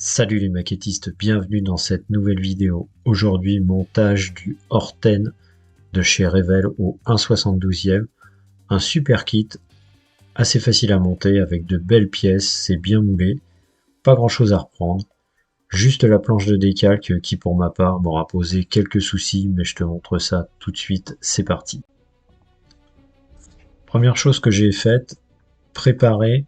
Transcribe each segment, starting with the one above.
Salut les maquettistes, bienvenue dans cette nouvelle vidéo. Aujourd'hui, montage du Horten de chez Revell au 1/72e. Un super kit, assez facile à monter avec de belles pièces, c'est bien moulé, pas grand chose à reprendre. Juste la planche de décalque qui pour ma part m'aura posé quelques soucis, mais je te montre ça tout de suite, c'est parti. Première chose que j'ai faite, préparer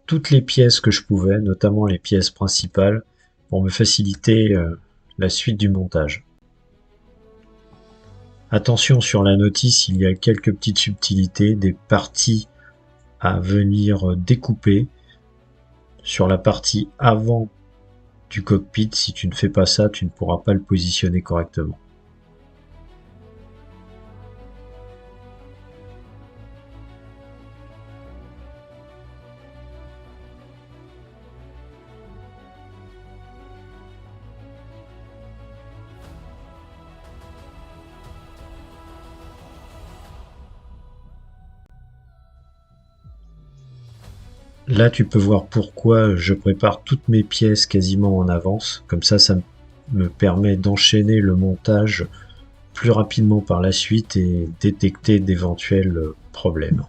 toutes les pièces que je pouvais, notamment les pièces principales, pour me faciliter la suite du montage. Attention sur la notice, il y a quelques petites subtilités, des parties à venir découper. Sur la partie avant du cockpit, si tu ne fais pas ça, tu ne pourras pas le positionner correctement. Là, tu peux voir pourquoi je prépare toutes mes pièces quasiment en avance. Comme ça me permet d'enchaîner le montage plus rapidement par la suite et détecter d'éventuels problèmes.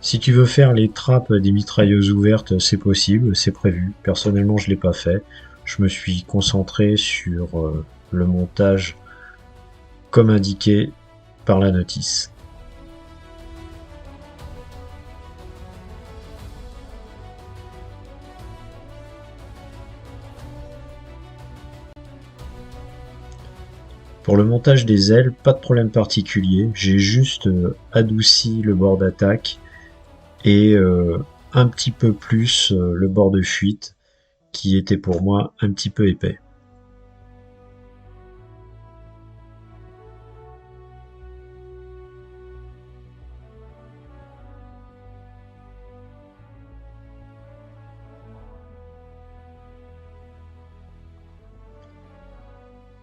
Si tu veux faire les trappes des mitrailleuses ouvertes, c'est possible, c'est prévu. Personnellement, je ne l'ai pas fait. Je me suis concentré sur le montage comme indiqué par la notice. Pour le montage des ailes, pas de problème particulier. J'ai juste adouci le bord d'attaque et un petit peu plus le bord de fuite qui était pour moi un petit peu épais.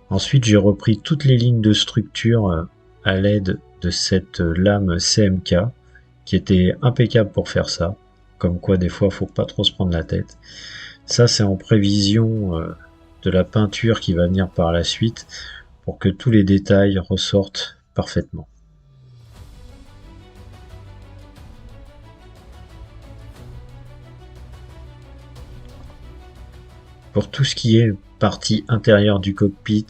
Ensuite, j'ai repris toutes les lignes de structure à l'aide de cette lame CMK qui était impeccable pour faire ça. Comme quoi, des fois, faut pas trop se prendre la tête. Ça, c'est en prévision de la peinture qui va venir par la suite pour que tous les détails ressortent parfaitement. Pour tout ce qui est partie intérieure du cockpit,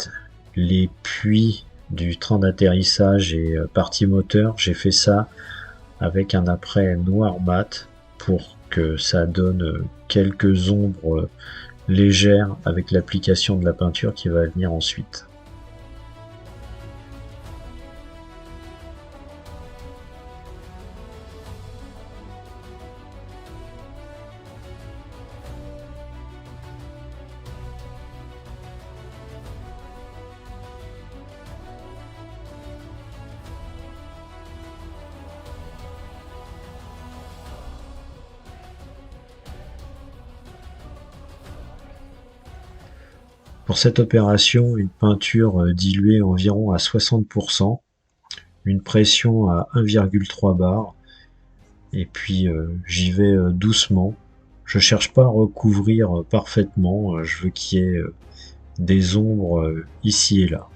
les puits du train d'atterrissage et partie moteur, j'ai fait ça avec un apprêt noir mat pour que ça donne quelques ombres légères avec l'application de la peinture qui va venir ensuite. Pour cette opération, une peinture diluée environ à 60%, une pression à 1,3 bar, et puis j'y vais doucement. Je cherche pas à recouvrir parfaitement, je veux qu'il y ait des ombres ici et là.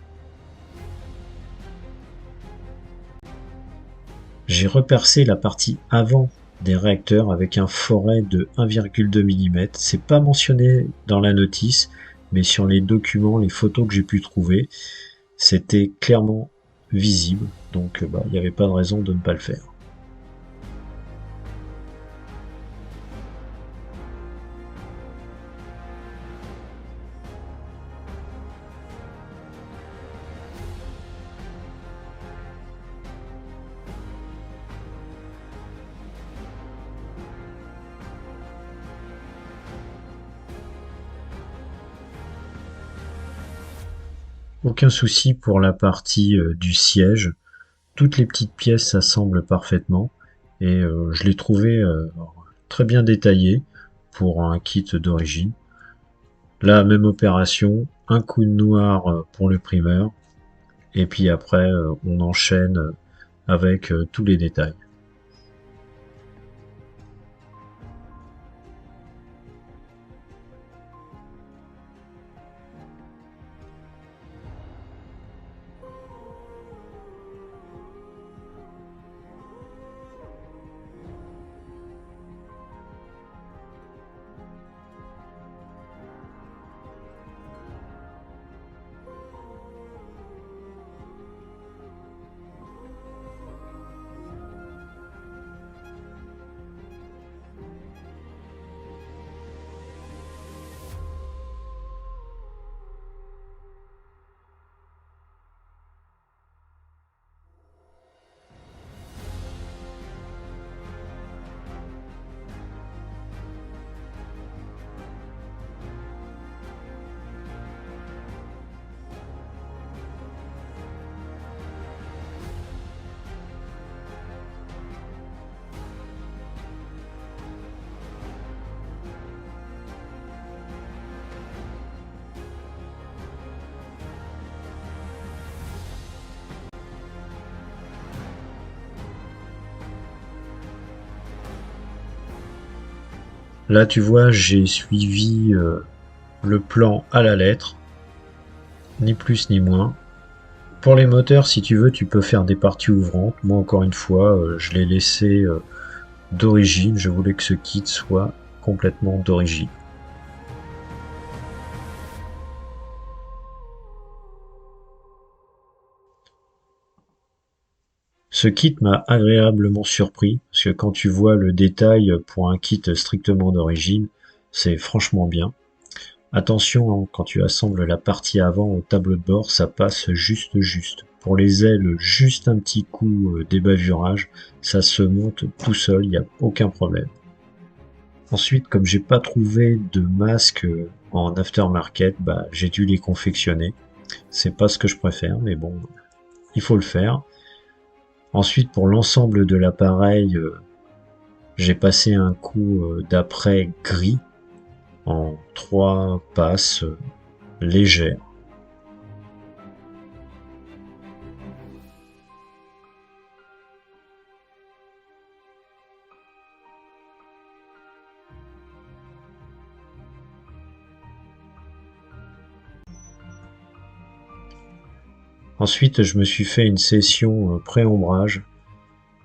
J'ai repercé la partie avant des réacteurs avec un foret de 1,2 mm. C'est pas mentionné dans la notice, mais sur les documents, les photos que j'ai pu trouver, c'était clairement visible, donc il n'y avait pas de raison de ne pas le faire. Aucun souci pour la partie du siège. Toutes les petites pièces s'assemblent parfaitement et je l'ai trouvé très bien détaillé pour un kit d'origine. La même opération, un coup de noir pour le primeur et puis après on enchaîne avec tous les détails. Là, tu vois, j'ai suivi le plan à la lettre, ni plus ni moins. Pour les moteurs, si tu veux, tu peux faire des parties ouvrantes. Moi, encore une fois, je l'ai laissé d'origine. Je voulais que ce kit soit complètement d'origine. Ce kit m'a agréablement surpris, parce que quand tu vois le détail pour un kit strictement d'origine, c'est franchement bien. Attention, hein, quand tu assembles la partie avant au tableau de bord, ça passe juste. Pour les ailes, juste un petit coup d'ébavurage, ça se monte tout seul, il n'y a aucun problème. Ensuite, comme j'ai pas trouvé de masque en aftermarket, bah, j'ai dû les confectionner. C'est pas ce que je préfère, mais bon, il faut le faire. Ensuite, pour l'ensemble de l'appareil, j'ai passé un coup d'apprêt gris en 3 passes légères. Ensuite, je me suis fait une session pré-ombrage.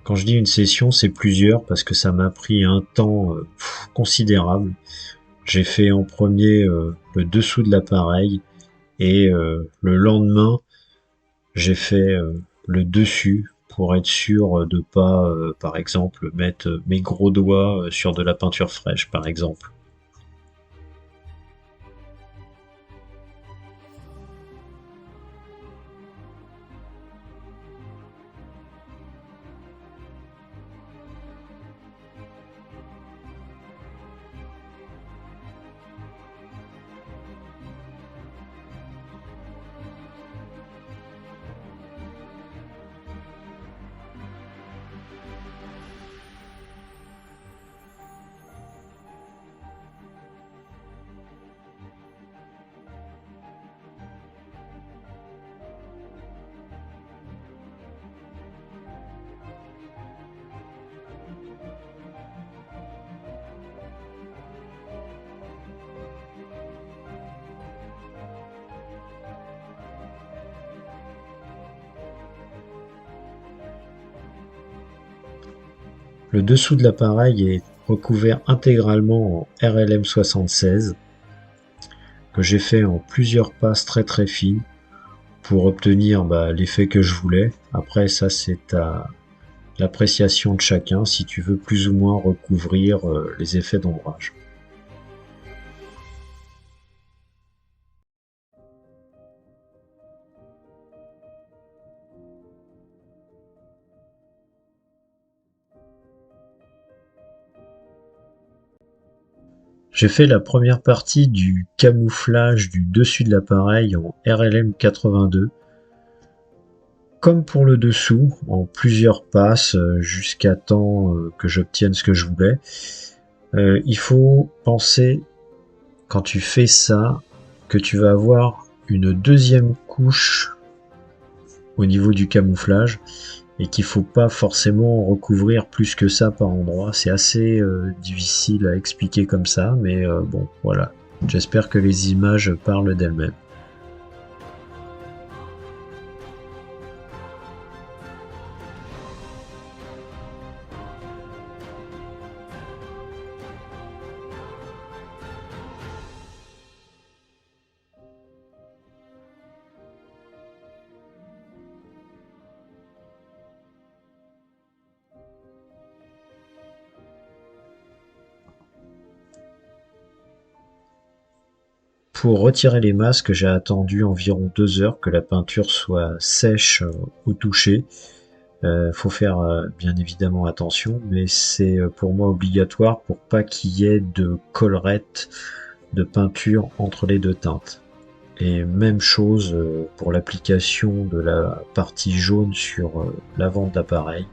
Quand je dis une session, c'est plusieurs parce que ça m'a pris un temps considérable. J'ai fait en premier le dessous de l'appareil et le lendemain, j'ai fait le dessus pour être sûr de pas, par exemple, mettre mes gros doigts sur de la peinture fraîche, par exemple. Le dessous de l'appareil est recouvert intégralement en RLM76 que j'ai fait en plusieurs passes très fines pour obtenir l'effet que je voulais. Après ça c'est à l'appréciation de chacun si tu veux plus ou moins recouvrir les effets d'ombrage. J'ai fait la première partie du camouflage du dessus de l'appareil en RLM 82. Comme pour le dessous, en plusieurs passes jusqu'à temps que j'obtienne ce que je voulais. Il faut penser, quand tu fais ça, que tu vas avoir une deuxième couche au niveau du camouflage et qu'il faut pas forcément recouvrir plus que ça par endroit. C'est assez difficile à expliquer comme ça, mais bon, voilà. J'espère que les images parlent d'elles-mêmes. Pour retirer les masques, j'ai attendu environ 2 heures que la peinture soit sèche au toucher. Faut faire bien évidemment attention, mais c'est pour moi obligatoire pour pas qu'il y ait de collerette de peinture entre les deux teintes. Et même chose pour l'application de la partie jaune sur l'avant de l'appareil.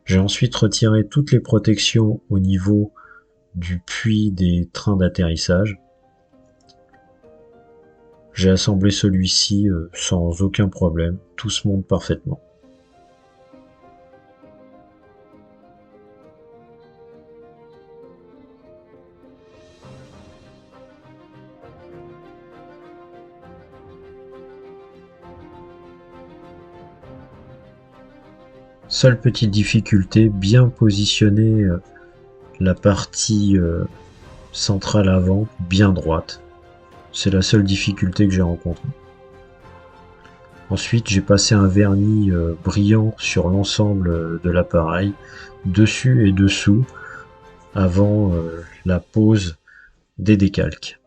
J'ai ensuite retiré toutes les protections au niveau du puits des trains d'atterrissage. J'ai assemblé celui-ci sans aucun problème, tout se monte parfaitement. Seule petite difficulté, bien positionner la partie centrale avant, bien droite. C'est la seule difficulté que j'ai rencontrée. Ensuite, j'ai passé un vernis brillant sur l'ensemble de l'appareil, dessus et dessous, avant la pose des décalques.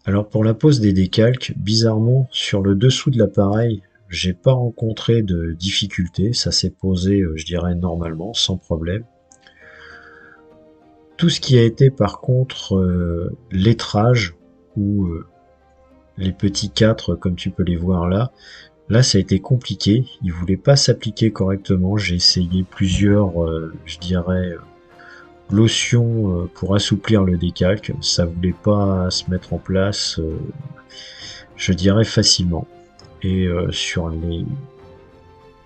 Alors pour la pose des décalques, bizarrement, sur le dessous de l'appareil, j'ai pas rencontré de difficulté, ça s'est posé, je dirais, normalement, sans problème. Tout ce qui a été par contre lettrage, ou les petits 4 comme tu peux les voir là ça a été compliqué, il voulait pas s'appliquer correctement, j'ai essayé plusieurs, je dirais, lotions pour assouplir le décalque, ça voulait pas se mettre en place, je dirais facilement. Et sur les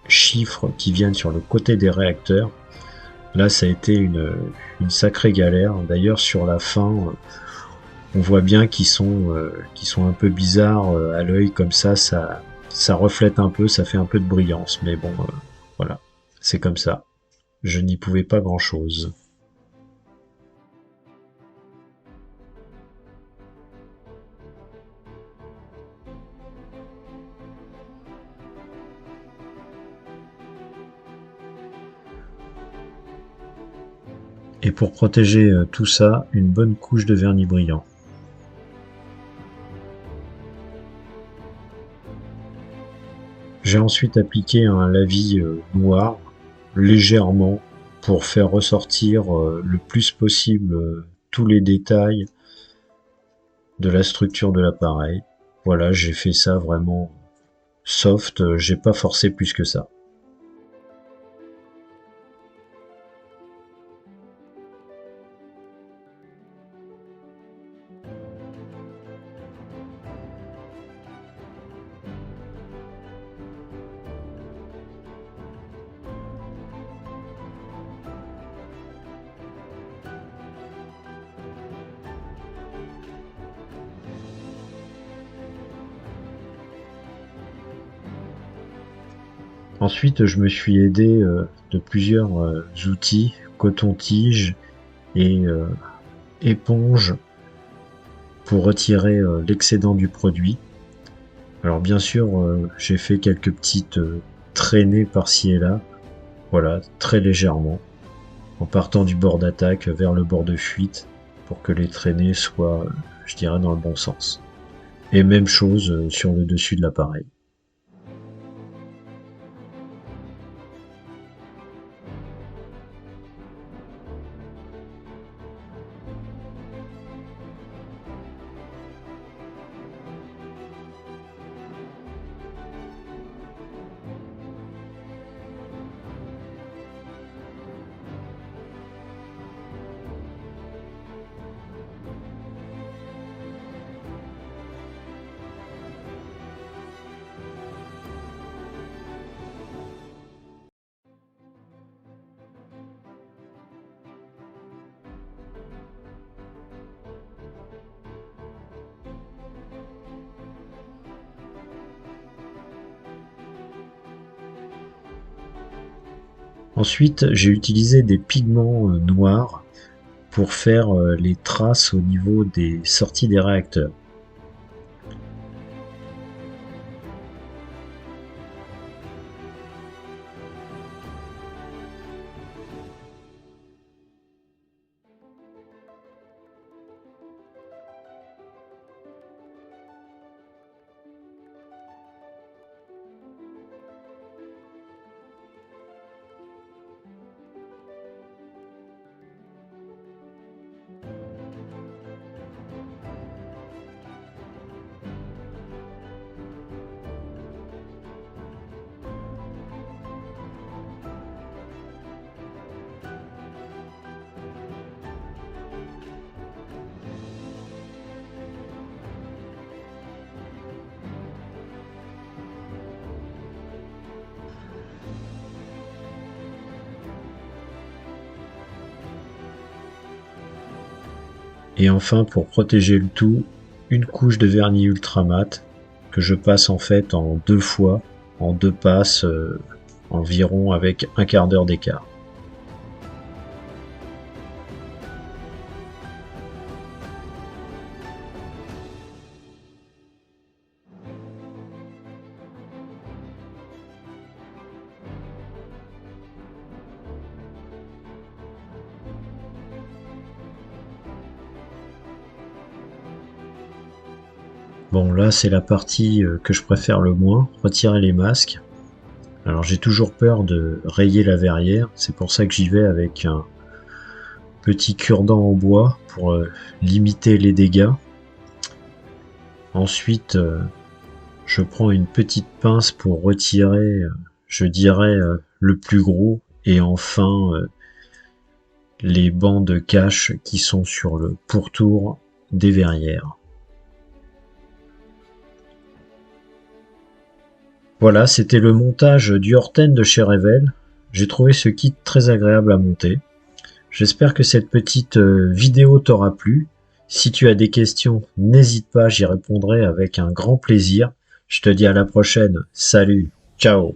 chiffres qui viennent sur le côté des réacteurs, là ça a été une sacrée galère. D'ailleurs sur la fin, on voit bien qu'ils sont un peu bizarres à l'œil comme ça reflète un peu, ça fait un peu de brillance, mais bon, voilà, c'est comme ça. Je n'y pouvais pas grand-chose. Et pour protéger tout ça, une bonne couche de vernis brillant. J'ai ensuite appliqué un lavis noir, légèrement, pour faire ressortir le plus possible tous les détails de la structure de l'appareil. Voilà, j'ai fait ça vraiment soft, j'ai pas forcé plus que ça. Ensuite, je me suis aidé de plusieurs outils, coton-tige et éponge pour retirer l'excédent du produit. Alors bien sûr, j'ai fait quelques petites traînées par-ci et là, voilà, très légèrement, en partant du bord d'attaque vers le bord de fuite, pour que les traînées soient, je dirais, dans le bon sens. Et même chose sur le dessus de l'appareil. Ensuite, j'ai utilisé des pigments noirs pour faire les traces au niveau des sorties des réacteurs. Et enfin, pour protéger le tout, une couche de vernis ultra mat que je passe en fait en 2 fois, en 2 passes, environ avec un quart d'heure d'écart. Bon, là c'est la partie que je préfère le moins, retirer les masques. Alors j'ai toujours peur de rayer la verrière, c'est pour ça que j'y vais avec un petit cure-dent en bois pour limiter les dégâts. Ensuite, je prends une petite pince pour retirer, je dirais, le plus gros, et enfin les bancs de cache qui sont sur le pourtour des verrières. Voilà, c'était le montage du Horten de chez Revell. J'ai trouvé ce kit très agréable à monter. J'espère que cette petite vidéo t'aura plu. Si tu as des questions, n'hésite pas, j'y répondrai avec un grand plaisir. Je te dis à la prochaine. Salut, ciao.